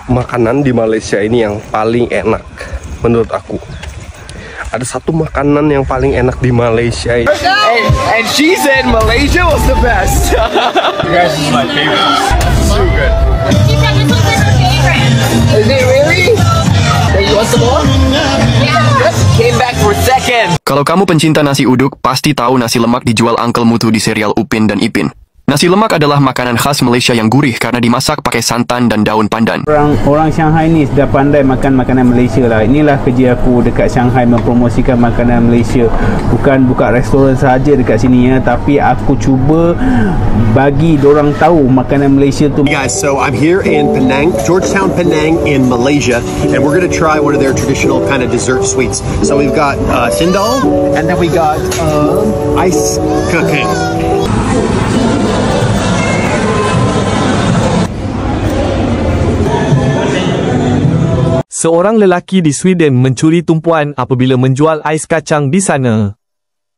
makanan di Malaysia ini yang paling enak menurut aku. Ada satu makanan yang paling enak di Malaysia ini. And she said Malaysia was the best. You guys is my favorite. So good. She said this was her favorite. Is it really? You want some more? Yeah. Came back for a second. Kalau kamu pencinta nasi uduk, pasti tahu nasi lemak dijual Uncle Mutu di serial Upin dan Ipin. Nasi lemak adalah makanan khas Malaysia yang gurih karena dimasak pakai santan dan daun pandan. Orang Shanghai ni sudah pandai makan makanan Malaysia lah. Inilah kerja aku dekat Shanghai, mempromosikan makanan Malaysia. Bukan buka restoran saja dekat sini ya, tapi aku cuba bagi dorang tahu makanan Malaysia tu. Hey guys, so I'm here in Penang, Georgetown, Penang in Malaysia, and we're going to try one of their traditional kind of dessert sweets. So we've got sindal, and then we got ice cooking. Seorang lelaki di Sweden mencuri tumpuan apabila menjual ais kacang di sana.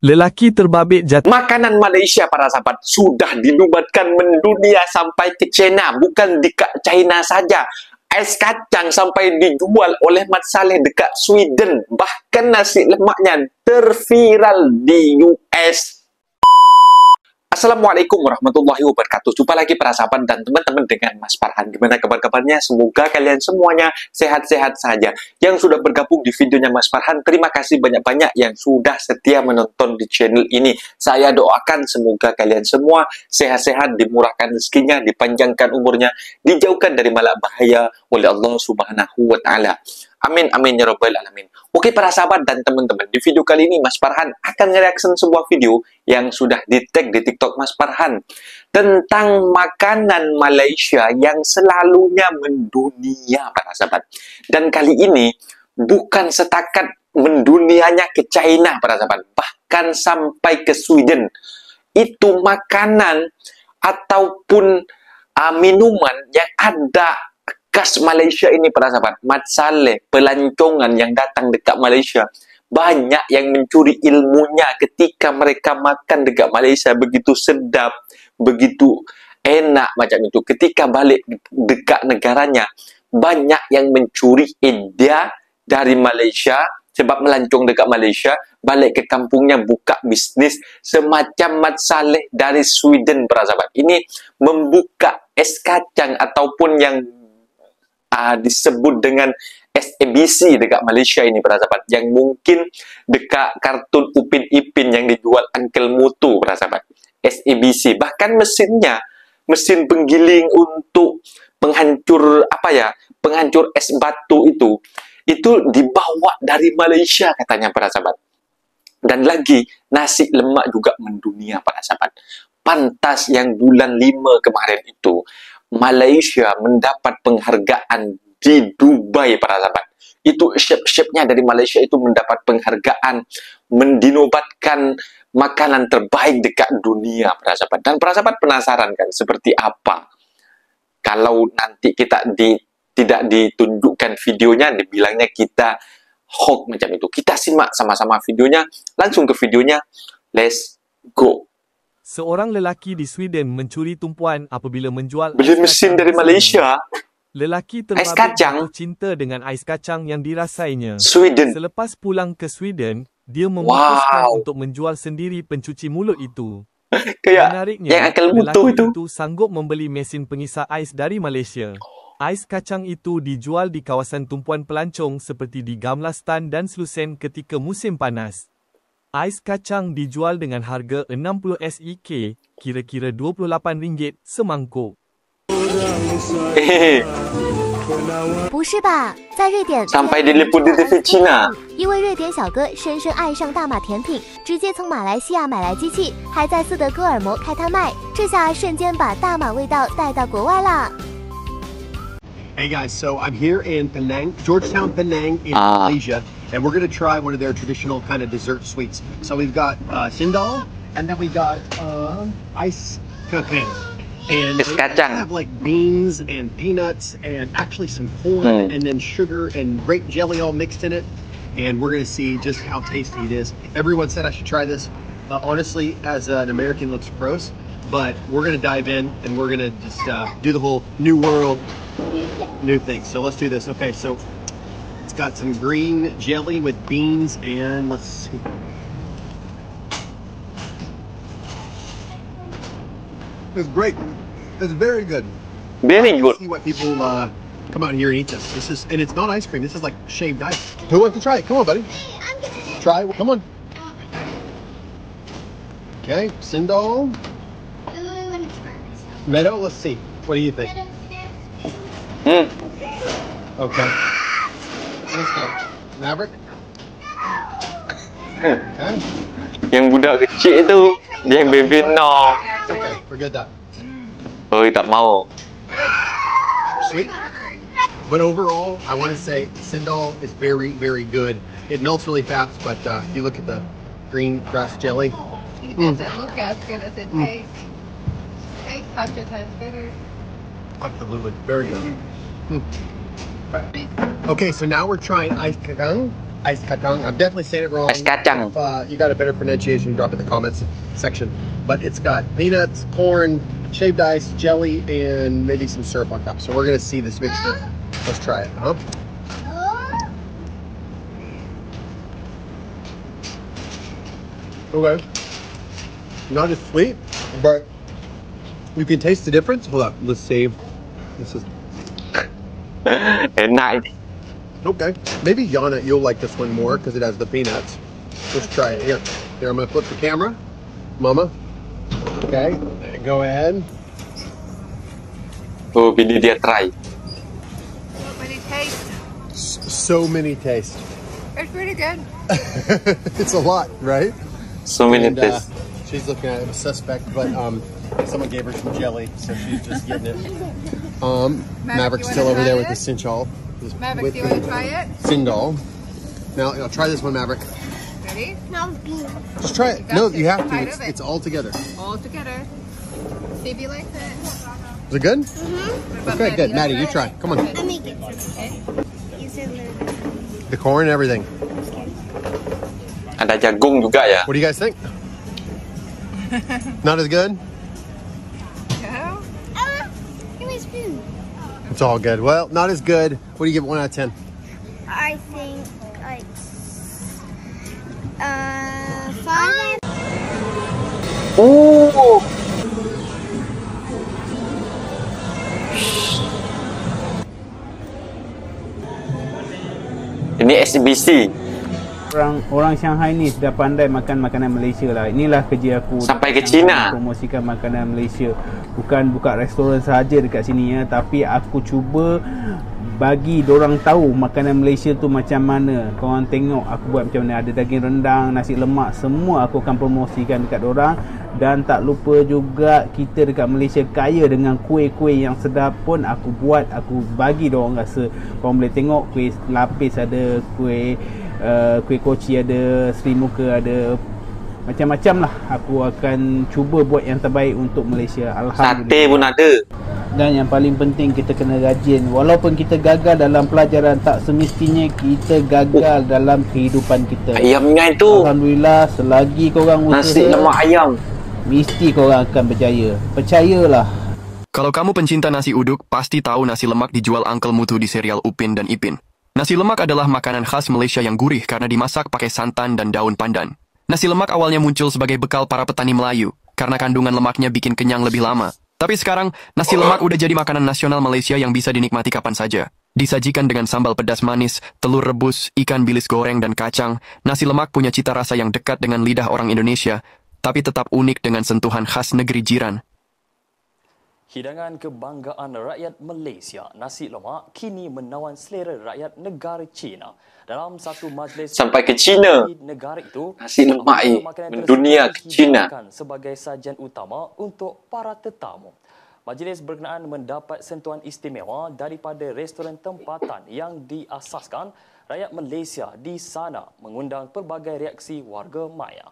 Lelaki terbabit jatuh. Makanan Malaysia para sahabat sudah dinubatkan mendunia sampai ke China, bukan dekat China saja. Ais kacang sampai dijual oleh Mat Saleh dekat Sweden. Bahkan nasi lemaknya terviral di US. Assalamualaikum warahmatullahi wabarakatuh. Jumpa lagi para sahabat dan teman-teman dengan Mas Farhan. Gimana kabar-kabarnya? Semoga kalian semuanya sehat-sehat saja. Yang sudah bergabung di videonya Mas Farhan, terima kasih banyak-banyak yang sudah setia menonton di channel ini. Saya doakan semoga kalian semua sehat-sehat, dimurahkan rezekinya, dipanjangkan umurnya, dijauhkan dari malak bahaya oleh Allah Subhanahu wa Ta'ala. Amin, amin, ya rabbal alamin. Oke para sahabat dan teman-teman, di video kali ini Mas Farhan akan nge-reaction sebuah video yang sudah di-tag di TikTok Mas Farhan tentang makanan Malaysia yang selalunya mendunia para sahabat. Dan kali ini bukan setakat mendunianya ke China para sahabat, bahkan sampai ke Sweden. Itu makanan ataupun minuman yang ada khas Malaysia ini para sahabat. Mat Saleh, pelancongan yang datang dekat Malaysia, banyak yang mencuri ilmunya ketika mereka makan dekat Malaysia. Begitu sedap, begitu enak macam itu. Ketika balik dekat negaranya, banyak yang mencuri idea dari Malaysia sebab melancong dekat Malaysia, balik ke kampungnya buka bisnis semacam Mat Saleh dari Sweden para sahabat. Ini membuka es kacang ataupun yang disebut dengan SABC dekat Malaysia ini para sahabat, yang mungkin dekat kartun Upin Ipin yang dijual Uncle Mutu para sahabat. SABC, bahkan mesinnya, mesin penggiling untuk penghancur penghancur es batu itu dibawa dari Malaysia katanya para sahabat. Dan lagi nasi lemak juga mendunia para sahabat. Pantas yang bulan 5 kemarin itu Malaysia mendapat penghargaan di Dubai para sahabat. Itu chef-chefnya dari Malaysia itu mendapat penghargaan, mendinobatkan makanan terbaik dekat dunia para sahabat. Dan para sahabat penasaran kan seperti apa kalau nanti kita tidak ditunjukkan videonya, dibilangnya kita hoax macam itu. Kita simak sama-sama videonya, langsung ke videonya. Let's go. Seorang lelaki di Sweden mencuri tumpuan apabila menjual beli mesin dari Malaysia. Lelaki terbabit jatuh cinta dengan ais kacang yang dirasainya. Sweden. Selepas pulang ke Sweden, dia memutuskan untuk menjual sendiri pencuci mulut itu. Menariknya, yang lelaki itu sanggup membeli mesin pengisar ais dari Malaysia. Ais kacang itu dijual di kawasan tumpuan pelancong seperti di Gamlastan dan Slusen ketika musim panas. Ais kacang dijual dengan harga 60 SEK, kira-kira RM28 semangkuk. 不是吧，在瑞典 sampai diliput di TV Cina。 因为瑞典小哥深深爱上大马甜品，直接从马来西亚买来机器，还在斯德哥尔摩开摊卖，这下瞬间把大马味道带到国外啦。 Hey guys, so I'm here in Penang, Georgetown, Penang in Malaysia, and we're going to try one of their traditional kind of dessert sweets. So we've got sindal, and then we got ice cooking. And they have like beans and peanuts and actually some corn and then sugar and grape jelly all mixed in it. And we're going to see just how tasty it is. Everyone said I should try this. Honestly, as an American, it looks gross. But we're going to dive in and we're going to just do the whole New World new things. So let's do this. Okay, so it's got some green jelly with beans and let's see. It's great. It's very good. Very good. See what people come out here and eat this. And it's not ice cream. This is like shaved ice. Who wants to try it? Come on, buddy. Try it. Come on. Okay, Sindal. Meadow, let's see. What do you think? Okay. Let's go. Maverick. Okay. Yang budak kecil tu, yang baby no. Okay, we're good that. Oi, tak mau. Sweet. But overall, I want to say Sindal is very, very good. It melts really fast, but you look at the green grass jelly. It doesn't look as good as it tastes. It tastes 100 times better. Absolutely. Very good. Okay, so now we're trying ice kacang. Ice kacang. I'm definitely saying it wrong. Ice kacang. If you got a better pronunciation, drop it in the comments section. But it's got peanuts, corn, shaved ice, jelly, and maybe some syrup on top. So we're going to see this mixture. Let's try it. Okay. Not as sweet, but you can taste the difference. Hold up. Let's see. This is Enak. okay. Maybe Yana, you'll like this one more because it has the peanuts. Let's try it. Here. Here, I'm going to flip the camera. Mama. Okay. Go ahead. Oh, pilih dia try. So many tastes. So many tastes. It's pretty good. It's a lot, right? So many And, tastes. she's looking at it, a suspect, but someone gave her some jelly, so she's just getting it. Maverick's you still wanna over there try with the it? Sinchal. Maverick, do you want to try it? Sindal. Now, try this one, Maverick. Ready? Just try it. You got No, to. you have to. Bite of it. It's all together. All together. See if you like it. Is it good? What about Okay, good. Maddie? Maddie, you try. Come on. Okay. The corn and everything. Ada jagung juga ya. What do you guys think? Not as good? Yeah. Give me a spoon. It's all good. Well, not as good. What do you give it 1 out of 10? I think like 5. Oh. Ini SBC. Orang Shanghai ni sudah pandai makan makanan Malaysia lah. Inilah kerja aku. Sampai ke China. Promosikan makanan Malaysia. Bukan buka restoran sahaja dekat sini ya, tapi aku cuba bagi dorang tahu makanan Malaysia tu macam mana. Korang tengok aku buat macam mana. Ada daging rendang, nasi lemak, semua aku akan promosikan dekat dorang. Dan tak lupa juga kita dekat Malaysia kaya dengan kuih-kuih yang sedap pun aku buat, aku bagi dorang rasa. Korang boleh tengok kuih lapis ada, kuih koci ada, Sri Muka ada, macam-macam lah. Aku akan cuba buat yang terbaik untuk Malaysia. Alhamdulillah. Sate pun ada. Dan yang paling penting kita kena rajin. Walaupun kita gagal dalam pelajaran, tak semestinya kita gagal dalam kehidupan kita. Ayamnya itu. Alhamdulillah, selagi korang Nasi usaha, lemak ayam. mesti korang akan berjaya. Percayalah. Kalau kamu pencinta nasi uduk, pasti tahu nasi lemak dijual Uncle Mutu di serial Upin dan Ipin. Nasi lemak adalah makanan khas Malaysia yang gurih karena dimasak pakai santan dan daun pandan. Nasi lemak awalnya muncul sebagai bekal para petani Melayu karena kandungan lemaknya bikin kenyang lebih lama. Tapi sekarang, nasi lemak udah jadi makanan nasional Malaysia yang bisa dinikmati kapan saja. Disajikan dengan sambal pedas manis, telur rebus, ikan bilis goreng, dan kacang, nasi lemak punya cita rasa yang dekat dengan lidah orang Indonesia, tapi tetap unik dengan sentuhan khas negeri jiran. Hidangan kebanggaan rakyat Malaysia, nasi lemak kini menawan selera rakyat negara China. Dalam satu majlis Sampai ke China. di negara itu, Nasi lemak ini mendunia ke China. sebagai sajian utama untuk para tetamu. Majlis berkenaan mendapat sentuhan istimewa daripada restoran tempatan yang diasaskan rakyat Malaysia di sana, mengundang pelbagai reaksi warga maya.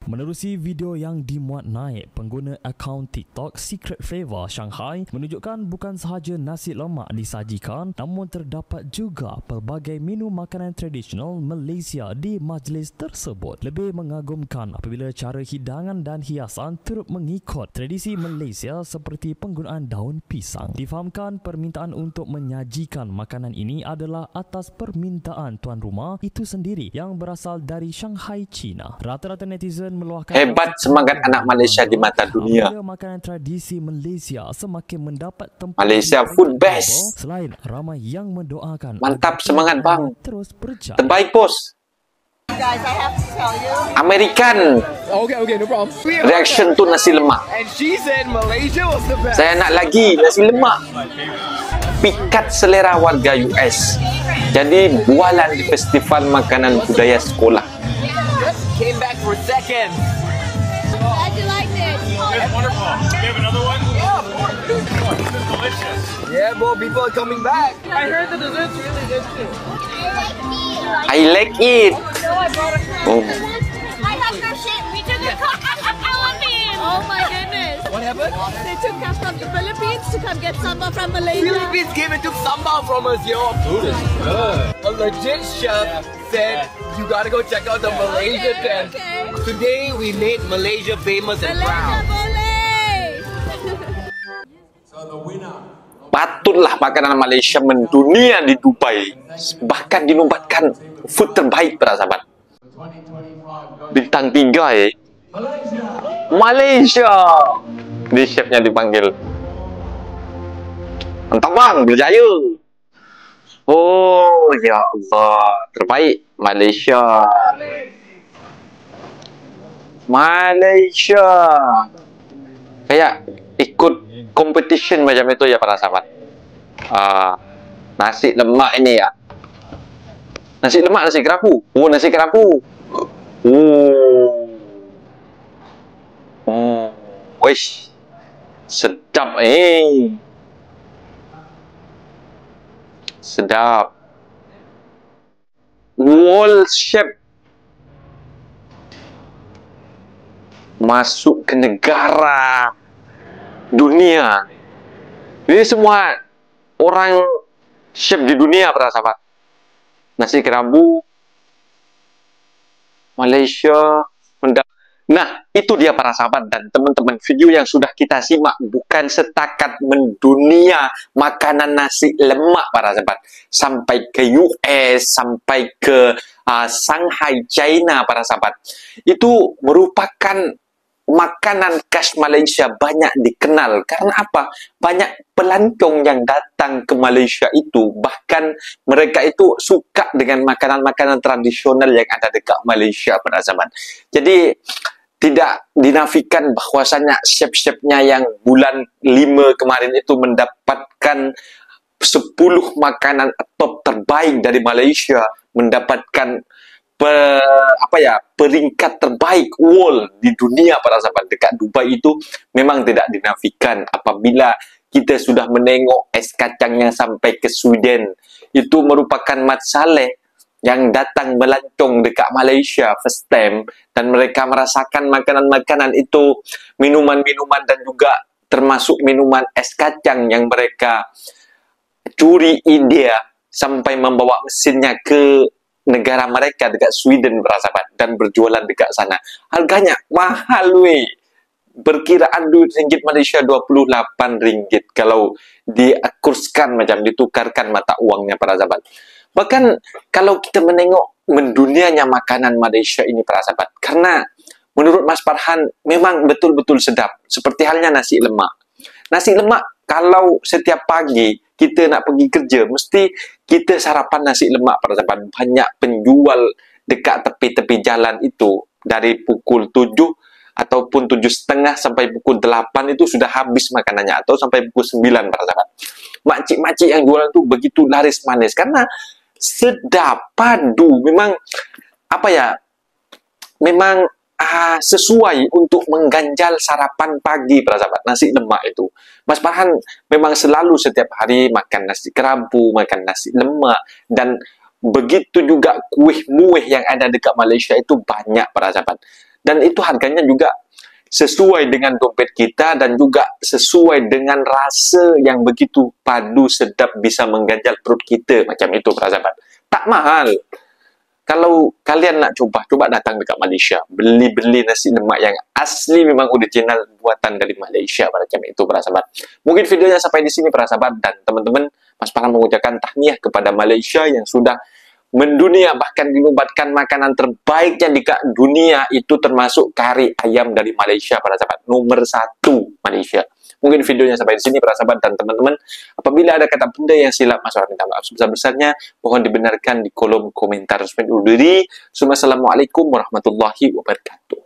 Menerusi video yang dimuat naik, pengguna akaun TikTok Secret Flavor Shanghai menunjukkan bukan sahaja nasi lemak disajikan, namun terdapat juga pelbagai menu makanan tradisional Malaysia di majlis tersebut. Lebih mengagumkan apabila cara hidangan dan hiasan turut mengikut tradisi Malaysia seperti penggunaan daun pisang. Difahamkan permintaan untuk menyajikan makanan ini adalah atas permintaan tuan rumah itu sendiri yang berasal dari Shanghai, China. Rata-rata netizen meluahkan hebat semangat anak Malaysia di mata dunia. Makanan tradisi Malaysia semakin mendapat tempat Malaysia food best. Selain ramai yang mendoakan. Mantap semangat bang. Terus berjaya. Terbaik bos. Guys, I have to tell you. American. Okay, no problem. Reaction tu nasi lemak. And she said Malaysia was the best. Saya nak lagi nasi lemak. Pikat selera warga US. Jadi bualan di festival makanan budaya sekolah. Came back for seconds. How'd you like this? It's wonderful. Do you have another one? Yeah, of course. This is delicious. Yeah, boy, people are coming back. I heard the dessert's really good too. I like it. Oh. I have no shit. We took a cup from the Philippines. Oh my goodness. What happened? They took us from the Philippines to come get sambal from Malaysia. Philippines came and took sambal from us, yo. Food is good. A legit chef said you gotta go check out the Malaysia tent. Today we made Malaysia famous and proud. So the winner. Patutlah makanan Malaysia mendunia di Dubai. Bahkan dinobatkan food terbaik para sahabat. Bintang 3 Malaysia. Di chefnya dipanggil. Mantap bang, berjaya. Oh ya Allah, terbaik Malaysia. Malaysia. Kayak ikut competition macam itu ya para sahabat. Nasi lemak ini ya. Nasi lemak, nasi kerapu. Oh, nasi kerapu. Wish. Sedap sedap. Wall shape. Masuk ke negara dunia. Ini semua orang chef di dunia para sahabat. Nasi kerabu Malaysia. Nah, itu dia para sahabat dan teman-teman, video yang sudah kita simak bukan setakat mendunia makanan nasi lemak para sahabat, sampai ke US, sampai ke Shanghai, China para sahabat. Itu merupakan makanan khas Malaysia, banyak dikenal. Karena apa? Banyak pelancong yang datang ke Malaysia itu, bahkan mereka itu suka dengan makanan-makanan tradisional yang ada dekat Malaysia para sahabat. Jadi tidak dinafikan bahwasanya chef-chefnya yang bulan 5 kemarin itu mendapatkan 10 makanan top terbaik dari Malaysia, mendapatkan peringkat terbaik world di dunia para sahabat dekat Dubai, itu memang tidak dinafikan. Apabila kita sudah menengok es kacang yang sampai ke Sweden, itu merupakan Mat Saleh yang datang melancong dekat Malaysia first time, dan mereka merasakan makanan-makanan itu, minuman-minuman, dan juga termasuk minuman es kacang yang mereka curi India sampai membawa mesinnya ke negara mereka dekat Sweden para sahabat, dan berjualan dekat sana. Harganya mahal weh. Perkiraan duit ringgit Malaysia 28 ringgit kalau diakurskan, macam ditukarkan mata uangnya para sahabat. Bahkan kalau kita menengok mendunianya makanan Malaysia ini para sahabat, karena menurut Mas Farhan memang betul-betul sedap. Seperti halnya nasi lemak. Nasi lemak kalau setiap pagi kita nak pergi kerja, mesti kita sarapan nasi lemak para sahabat. Banyak penjual dekat tepi-tepi jalan itu dari pukul 7 ataupun 7.30 sampai pukul 8 itu sudah habis makanannya, atau sampai pukul 9 para sahabat. Makcik-makcik yang jualan itu begitu laris manis karena sedap, padu, memang memang sesuai untuk mengganjal sarapan pagi para sahabat. Nasi lemak itu, Mas Farhan memang selalu setiap hari makan nasi kerabu, makan nasi lemak, dan begitu juga kuih muih yang ada dekat Malaysia itu banyak para sahabat. Dan itu harganya juga sesuai dengan dompet kita dan juga sesuai dengan rasa yang begitu padu, sedap, bisa mengganjal perut kita. Macam itu para sahabat. Tak mahal. Kalau kalian nak coba datang dekat Malaysia, beli nasi lemak yang asli, memang original buatan dari Malaysia, macam itu para sahabat. Mungkin videonya sampai di sini para sahabat, dan teman-teman, Mas Farhan mengucapkan tahniah kepada Malaysia yang sudah mendunia, bahkan dinobatkan makanan terbaiknya di dunia itu termasuk kari ayam dari Malaysia para sahabat, nomor 1 Malaysia. Mungkin videonya sampai di sini para sahabat, dan teman-teman, apabila ada kata benda yang silap, Mas Farhan minta maaf sebesar-besarnya, mohon dibenarkan di kolom komentar. Assalamualaikum warahmatullahi wabarakatuh.